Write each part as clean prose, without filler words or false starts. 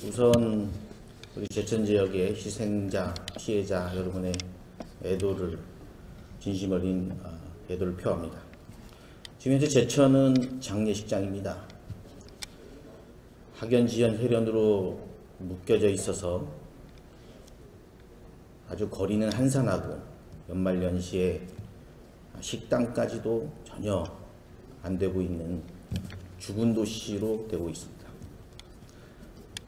우선 우리 제천 지역의 희생자, 피해자 여러분의 애도를 진심 어린 애도를 표합니다. 지금 현재 제천은 장례식장입니다. 학연, 지연, 혈연으로 묶여져 있어서 아주 거리는 한산하고 연말연시에 식당까지도 전혀 안 되고 있는 죽은 도시로 되고 있습니다.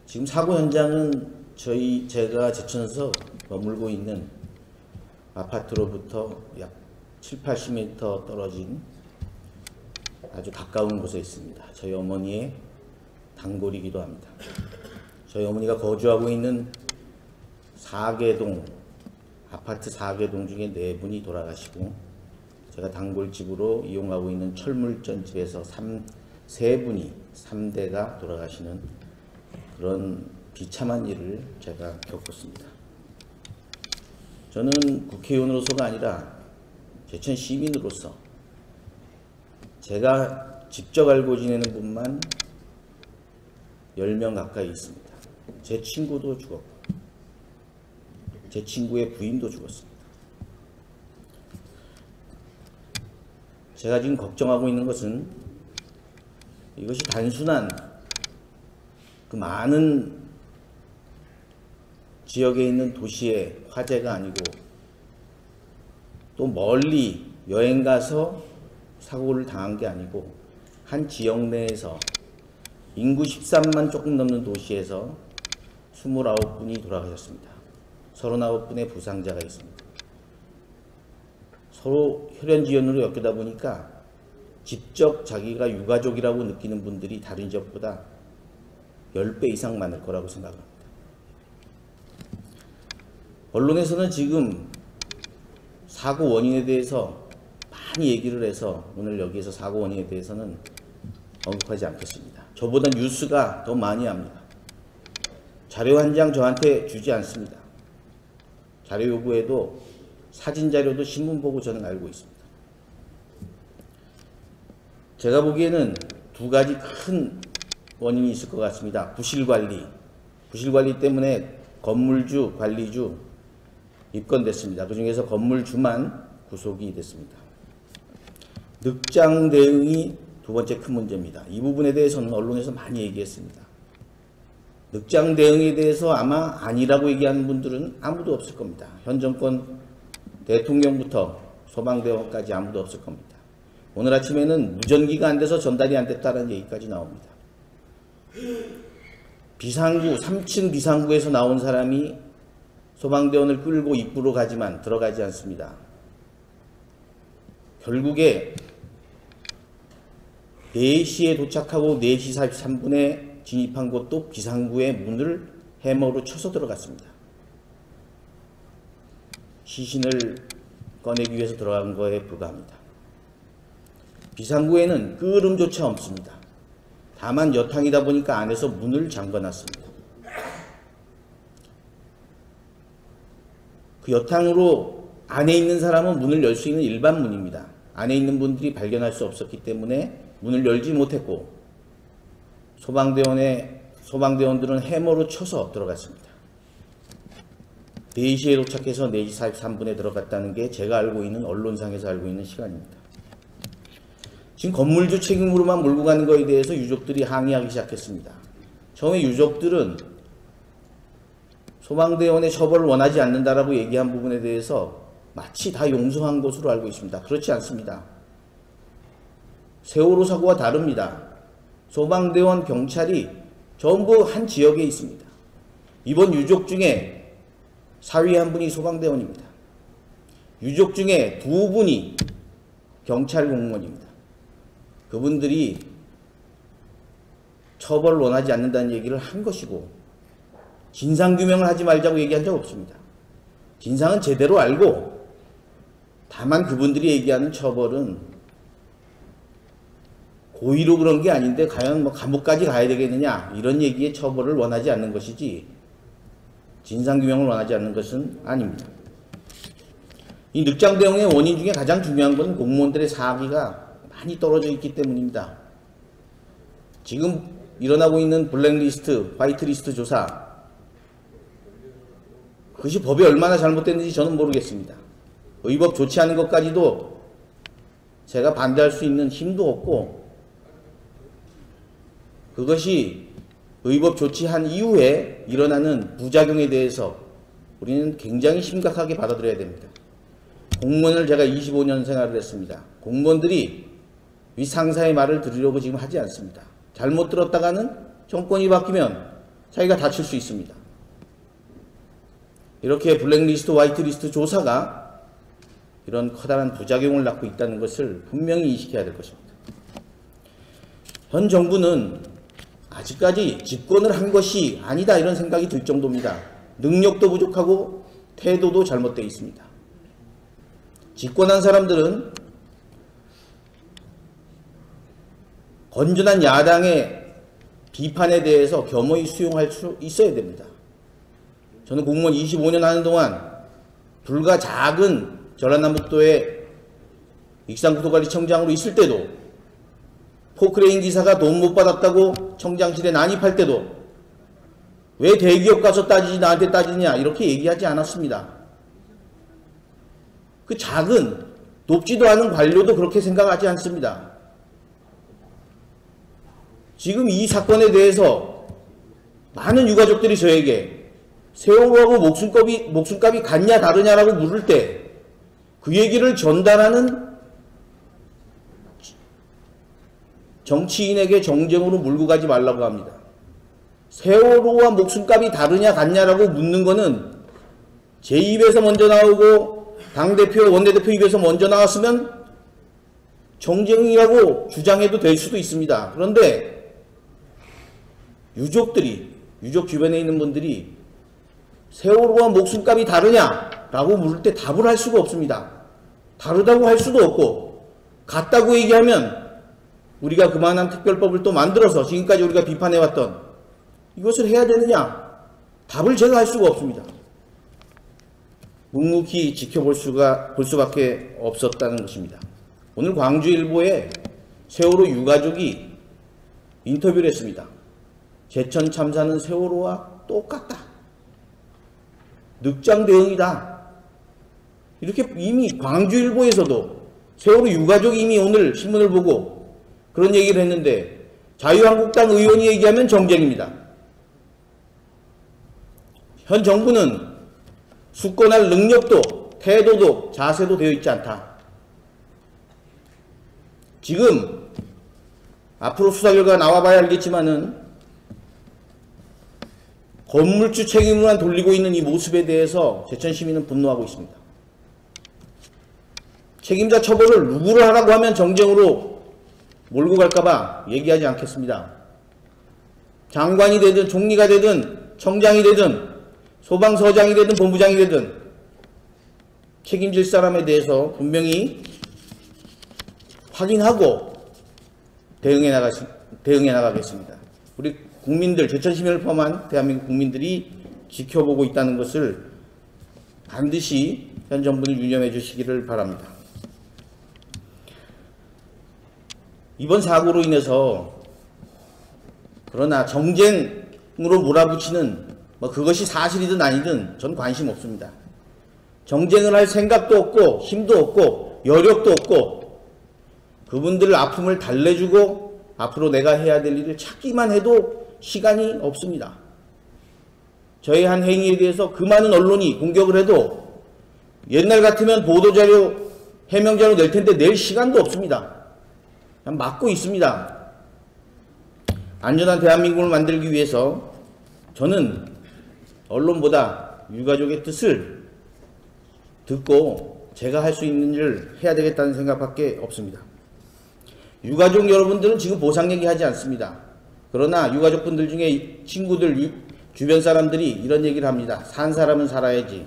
지금 사고 현장은 제가 제천에서 머물고 있는 아파트로부터 약 7, 80m 떨어진 아주 가까운 곳에 있습니다. 저희 어머니의 단골이기도 합니다. 저희 어머니가 거주하고 있는 4개동, 아파트 4개동 중에 4분이 돌아가시고, 제가 단골집으로 이용하고 있는 철물점집에서 3분이 3대가 돌아가시는 그런 비참한 일을 제가 겪었습니다. 저는 국회의원으로서가 아니라 제천 시민으로서 제가 직접 알고 지내는 분만 10명 가까이 있습니다. 제 친구도 죽었고 제 친구의 부인도 죽었습니다. 제가 지금 걱정하고 있는 것은 이것이 단순한 그 많은 지역에 있는 도시의 화재가 아니고, 또 멀리 여행 가서 사고를 당한 게 아니고, 한 지역 내에서 인구 13만 조금 넘는 도시에서 29분이 돌아가셨습니다. 39분의 부상자가 있습니다. 서로 혈연지연으로 엮이다 보니까 직접 자기가 유가족이라고 느끼는 분들이 다른 지역보다 10배 이상 많을 거라고 생각합니다. 언론에서는 지금 사고 원인에 대해서 많이 얘기를 해서 오늘 여기에서 사고 원인에 대해서는 언급하지 않겠습니다. 저보다 뉴스가 더 많이 합니다. 자료 한 장 저한테 주지 않습니다. 자료 요구에도 사진 자료도 신문 보고 저는 알고 있습니다. 제가 보기에는 두 가지 큰 원인이 있을 것 같습니다. 부실관리 때문에 건물주, 관리주 입건됐습니다. 그 중에서 건물주만 구속이 됐습니다. 늑장 대응이 두 번째 큰 문제입니다. 이 부분에 대해서는 언론에서 많이 얘기했습니다. 늑장 대응에 대해서 아마 아니라고 얘기하는 분들은 아무도 없을 겁니다. 현 정권 대통령부터 소방대원까지 아무도 없을 겁니다. 오늘 아침에는 무전기가 안 돼서 전달이 안 됐다는 얘기까지 나옵니다. 비상구, 3층 비상구에서 나온 사람이 소방대원을 끌고 입구로 가지만 들어가지 않습니다. 결국에 4시에 도착하고 4시 43분에 진입한 곳도 비상구의 문을 해머로 쳐서 들어갔습니다. 시신을 꺼내기 위해서 들어간 거에 불과합니다. 비상구에는 끄름조차 없습니다. 다만 여탕이다 보니까 안에서 문을 잠궈놨습니다. 그 여탕으로 안에 있는 사람은 문을 열 수 있는 일반 문입니다. 안에 있는 분들이 발견할 수 없었기 때문에 문을 열지 못했고, 소방대원들은 해머로 쳐서 들어갔습니다. 4시에 도착해서 4시 43분에 들어갔다는 게 제가 알고 있는, 언론상에서 알고 있는 시간입니다. 지금 건물주 책임으로만 몰고 가는 거에 대해서 유족들이 항의하기 시작했습니다. 처음에 유족들은 소방대원의 처벌을 원하지 않는다라고 얘기한 부분에 대해서 마치 다 용서한 것으로 알고 있습니다. 그렇지 않습니다. 세월호 사고와 다릅니다. 소방대원, 경찰이 전부 한 지역에 있습니다. 이번 유족 중에 사위 한 분이 소방대원입니다. 유족 중에 2분이 경찰 공무원입니다. 그분들이 처벌을 원하지 않는다는 얘기를 한 것이고, 진상규명을 하지 말자고 얘기한 적 없습니다. 진상은 제대로 알고, 다만 그분들이 얘기하는 처벌은 고의로 그런 게 아닌데 과연 뭐 감옥까지 가야 되겠느냐, 이런 얘기에 처벌을 원하지 않는 것이지 진상규명을 원하지 않는 것은 아닙니다. 이 늑장 대응의 원인 중에 가장 중요한 건 공무원들의 사기가 많이 떨어져 있기 때문입니다. 지금 일어나고 있는 블랙리스트, 화이트리스트 조사, 그것이 법이 얼마나 잘못됐는지 저는 모르겠습니다. 의법 좋지 않은 것까지도 제가 반대할 수 있는 힘도 없고, 그것이 의법 조치한 이후에 일어나는 부작용에 대해서 우리는 굉장히 심각하게 받아들여야 됩니다. 공무원을 제가 25년 생활을 했습니다. 공무원들이 윗상사의 말을 들으려고 지금 하지 않습니다. 잘못 들었다가는 정권이 바뀌면 자기가 다칠 수 있습니다. 이렇게 블랙리스트, 화이트리스트 조사가 이런 커다란 부작용을 낳고 있다는 것을 분명히 인식해야 될 것입니다. 현 정부는 아직까지 집권을 한 것이 아니다 이런 생각이 들 정도입니다. 능력도 부족하고 태도도 잘못되어 있습니다. 집권한 사람들은 건전한 야당의 비판에 대해서 겸허히 수용할 수 있어야 됩니다. 저는 공무원 25년 하는 동안 불과 작은 전라남북도의 익산국토관리청장으로 있을 때도 포크레인 기사가 돈 못 받았다고 청장실에 난입할 때도 왜 대기업 가서 따지지 나한테 따지냐 이렇게 얘기하지 않았습니다. 그 작은 높지도 않은 관료도 그렇게 생각하지 않습니다. 지금 이 사건에 대해서 많은 유가족들이 저에게 세월호하고 목숨값이 같냐 다르냐라고 물을 때 그 얘기를 전달하는 정치인에게 정쟁으로 몰고 가지 말라고 합니다. 세월호와 목숨값이 다르냐 같냐라고 묻는 거는 제 입에서 먼저 나오고 당대표, 원내대표 입에서 먼저 나왔으면 정쟁이라고 주장해도 될 수도 있습니다. 그런데 유족 주변에 있는 분들이 세월호와 목숨값이 다르냐라고 물을 때 답을 할 수가 없습니다. 다르다고 할 수도 없고 같다고 얘기하면 우리가 그만한 특별법을 또 만들어서 지금까지 우리가 비판해왔던 이것을 해야 되느냐? 답을 제가 할 수가 없습니다. 묵묵히 지켜볼 수밖에 없었다는 것입니다. 오늘 광주일보에 세월호 유가족이 인터뷰를 했습니다. 제천 참사는 세월호와 똑같다. 늑장 대응이다. 이렇게 이미 광주일보에서도 세월호 유가족이 이미 오늘 신문을 보고 그런 얘기를 했는데 자유한국당 의원이 얘기하면 정쟁입니다. 현 정부는 수권할 능력도 태도도 자세도 되어 있지 않다. 지금 앞으로 수사 결과가 나와봐야 알겠지만은 건물주 책임으로만 돌리고 있는 이 모습에 대해서 제천 시민은 분노하고 있습니다. 책임자 처벌을 누구를 하라고 하면 정쟁으로 몰고 갈까봐 얘기하지 않겠습니다. 장관이 되든 총리가 되든 청장이 되든 소방서장이 되든 본부장이 되든 책임질 사람에 대해서 분명히 확인하고 대응해 나가겠습니다. 우리 국민들, 제천 시민을 포함한 대한민국 국민들이 지켜보고 있다는 것을 반드시 현 정부는 유념해 주시기를 바랍니다. 이번 사고로 인해서 그러나 정쟁으로 몰아붙이는 그것이 사실이든 아니든 전 관심 없습니다. 정쟁을 할 생각도 없고 힘도 없고 여력도 없고 그분들 아픔을 달래주고 앞으로 내가 해야 될 일을 찾기만 해도 시간이 없습니다. 저의 한 행위에 대해서 그 많은 언론이 공격을 해도 옛날 같으면 보도자료, 해명자료 낼 텐데 낼 시간도 없습니다. 그냥 막고 있습니다. 안전한 대한민국을 만들기 위해서 저는 언론보다 유가족의 뜻을 듣고 제가 할 수 있는 일을 해야 되겠다는 생각밖에 없습니다. 유가족 여러분들은 지금 보상 얘기하지 않습니다. 그러나 유가족분들 중에 친구들, 주변 사람들이 이런 얘기를 합니다. 산 사람은 살아야지.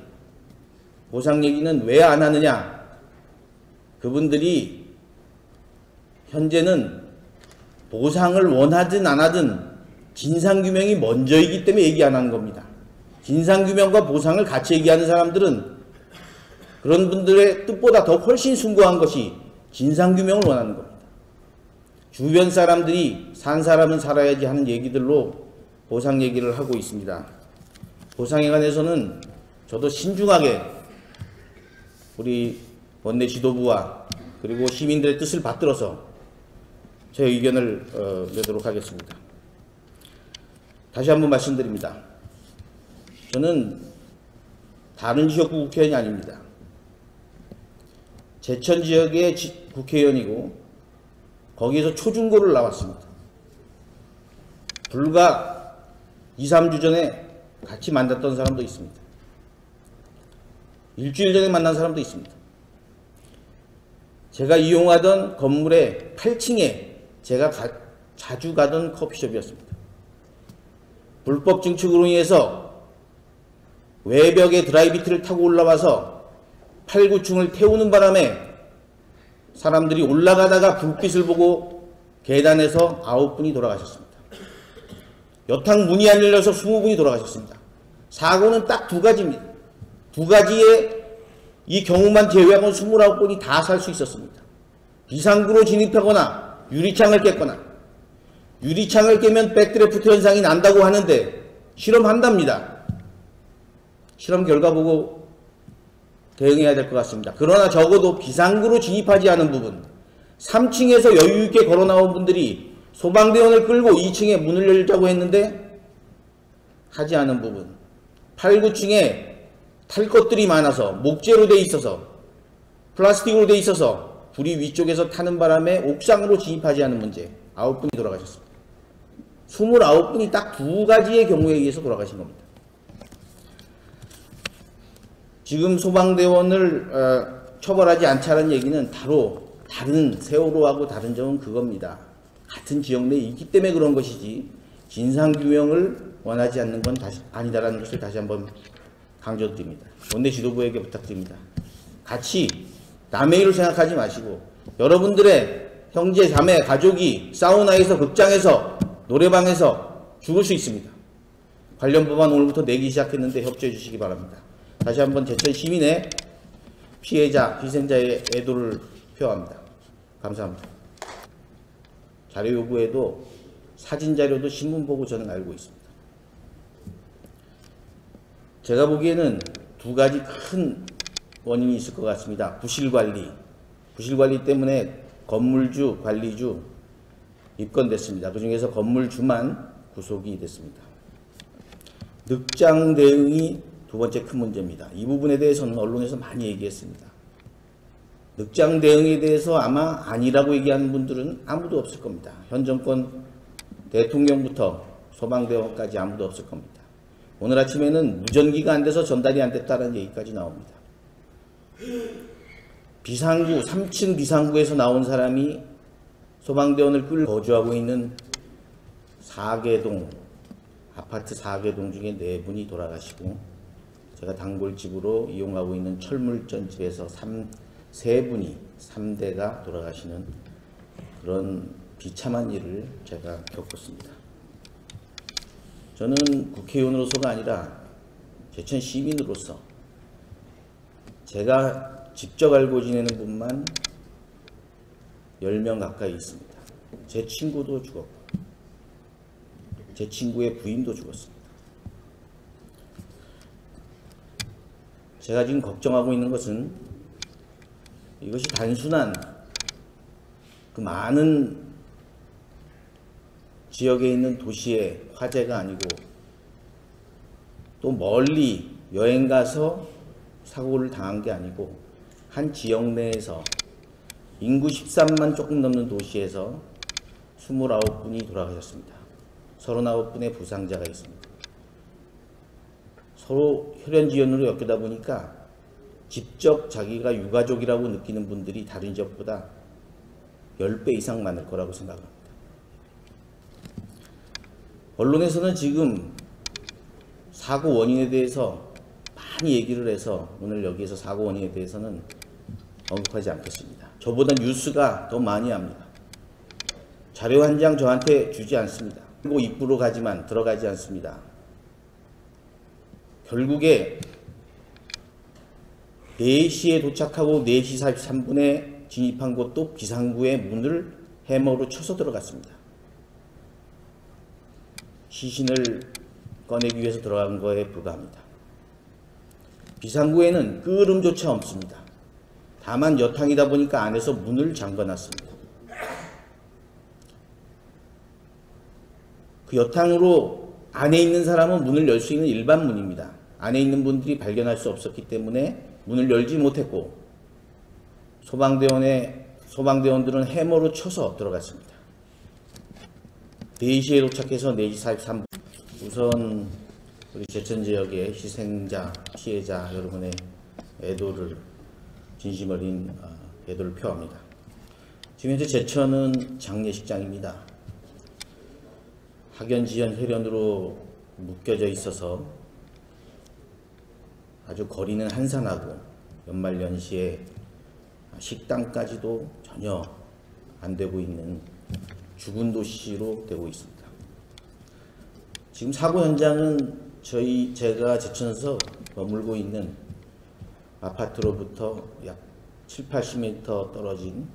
보상 얘기는 왜 안 하느냐. 그분들이 현재는 보상을 원하든 안 하든 진상규명이 먼저이기 때문에 얘기 안 하는 겁니다. 진상규명과 보상을 같이 얘기하는 사람들은 그런 분들의 뜻보다 더 훨씬 숭고한 것이 진상규명을 원하는 겁니다. 주변 사람들이 산 사람은 살아야지 하는 얘기들로 보상 얘기를 하고 있습니다. 보상에 관해서는 저도 신중하게 우리 원내 지도부와 그리고 시민들의 뜻을 받들어서 제 의견을 내도록 하겠습니다. 다시 한번 말씀드립니다. 저는 다른 지역구 국회의원이 아닙니다. 제천 지역의 국회의원이고 거기에서 초중고를 나왔습니다. 불과 2, 3주 전에 같이 만났던 사람도 있습니다. 일주일 전에 만난 사람도 있습니다. 제가 이용하던 건물의 8층에 제가 자주 가던 커피숍이었습니다. 불법 증축으로 인해서 외벽에 드라이비트를 타고 올라와서 8, 9층을 태우는 바람에 사람들이 올라가다가 불빛을 보고 계단에서 9분이 돌아가셨습니다. 여탕 문이 안 열려서 20분이 돌아가셨습니다. 사고는 딱 두 가지입니다. 두 가지의 이 경우만 제외하고는 29분이 다 살 수 있었습니다. 비상구로 진입하거나 유리창을 깼거나, 유리창을 깨면 백드래프트 현상이 난다고 하는데 실험한답니다. 실험 결과 보고 대응해야 될 것 같습니다. 그러나 적어도 비상구로 진입하지 않은 부분, 3층에서 여유있게 걸어 나온 분들이 소방대원을 끌고 2층에 문을 열자고 했는데 하지 않은 부분, 8, 9층에 탈 것들이 많아서 목재로 돼 있어서 플라스틱으로 돼 있어서 불이 위쪽에서 타는 바람에 옥상으로 진입하지 않은 문제, 9분이 돌아가셨습니다. 29분이 딱 두 가지의 경우에 의해서 돌아가신 겁니다. 지금 소방대원을 처벌하지 않자는 얘기는 바로 다른 세월호하고 다른 점은 그겁니다. 같은 지역 내에 있기 때문에 그런 것이지 진상규명을 원하지 않는 건 아니다라는 것을 다시 한번 강조드립니다. 원내 지도부에게 부탁드립니다. 같이 남의 일을 생각하지 마시고 여러분들의 형제, 자매, 가족이 사우나에서, 극장에서, 노래방에서 죽을 수 있습니다. 관련 법안 오늘부터 내기 시작했는데 협조해 주시기 바랍니다. 다시 한번 제천 시민의 피해자, 희생자의 애도를 표합니다. 감사합니다. 자료 요구에도 사진 자료도 신문 보고 저는 알고 있습니다. 제가 보기에는 두 가지 큰 원인이 있을 것 같습니다. 부실관리. 부실관리 때문에 건물주, 관리주 입건됐습니다. 그 중에서 건물주만 구속이 됐습니다. 늑장 대응이 두 번째 큰 문제입니다. 이 부분에 대해서는 언론에서 많이 얘기했습니다. 늑장 대응에 대해서 아마 아니라고 얘기하는 분들은 아무도 없을 겁니다. 현 정권 대통령부터 소방대원까지 아무도 없을 겁니다. 오늘 아침에는 무전기가 안 돼서 전달이 안 됐다는 얘기까지 나옵니다. 비상구, 3층 비상구에서 나온 사람이 소방대원을 끌고 거주하고 있는 4개동, 아파트 4개동 중에 4분이 돌아가시고, 제가 단골집으로 이용하고 있는 철물점 집에서 3분이, 3대가 돌아가시는 그런 비참한 일을 제가 겪었습니다. 저는 국회의원으로서가 아니라 제천 시민으로서 제가 직접 알고 지내는 분만 10명 가까이 있습니다. 제 친구도 죽었고 제 친구의 부인도 죽었습니다. 제가 지금 걱정하고 있는 것은 이것이 단순한 그 많은 지역에 있는 도시의 화재가 아니고 또 멀리 여행 가서 사고를 당한 게 아니고 한 지역 내에서 인구 13만 조금 넘는 도시에서 29분이 돌아가셨습니다. 39분의 부상자가 있습니다. 서로 혈연지연으로 엮이다 보니까 직접 자기가 유가족이라고 느끼는 분들이 다른 지역보다 10배 이상 많을 거라고 생각합니다. 언론에서는 지금 사고 원인에 대해서 많이 얘기를 해서 오늘 여기에서 사고 원인에 대해서는 언급하지 않겠습니다. 저보다 뉴스가 더 많이 합니다. 자료 한 장 저한테 주지 않습니다. 그리고 입구로 가지만 들어가지 않습니다. 결국에 4시에 도착하고 4시 43분에 진입한 곳도 비상구의 문을 해머로 쳐서 들어갔습니다. 시신을 꺼내기 위해서 들어간 거에 불과합니다. 비상구에는 끄름조차 없습니다. 다만 여탕이다 보니까 안에서 문을 잠궈놨습니다. 그 여탕으로 안에 있는 사람은 문을 열 수 있는 일반 문입니다. 안에 있는 분들이 발견할 수 없었기 때문에 문을 열지 못했고 소방대원들은 해머로 쳐서 들어갔습니다. 4시에 도착해서 4시 43분 우선 우리 제천지역의 희생자, 피해자 여러분의 진심 어린 애도를 표합니다. 지금 현재 제천은 장례식장입니다. 학연, 지연, 혈연으로 묶여져 있어서 아주 거리는 한산하고 연말연시에 식당까지도 전혀 안 되고 있는 죽은 도시로 되고 있습니다. 지금 사고 현장은 제가 제천에서 머물고 있는 아파트로부터 약 70-80m 떨어진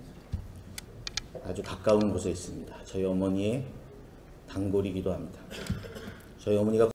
아주 가까운 곳에 있습니다. 저희 어머니의 단골이기도 합니다. 저희 어머니가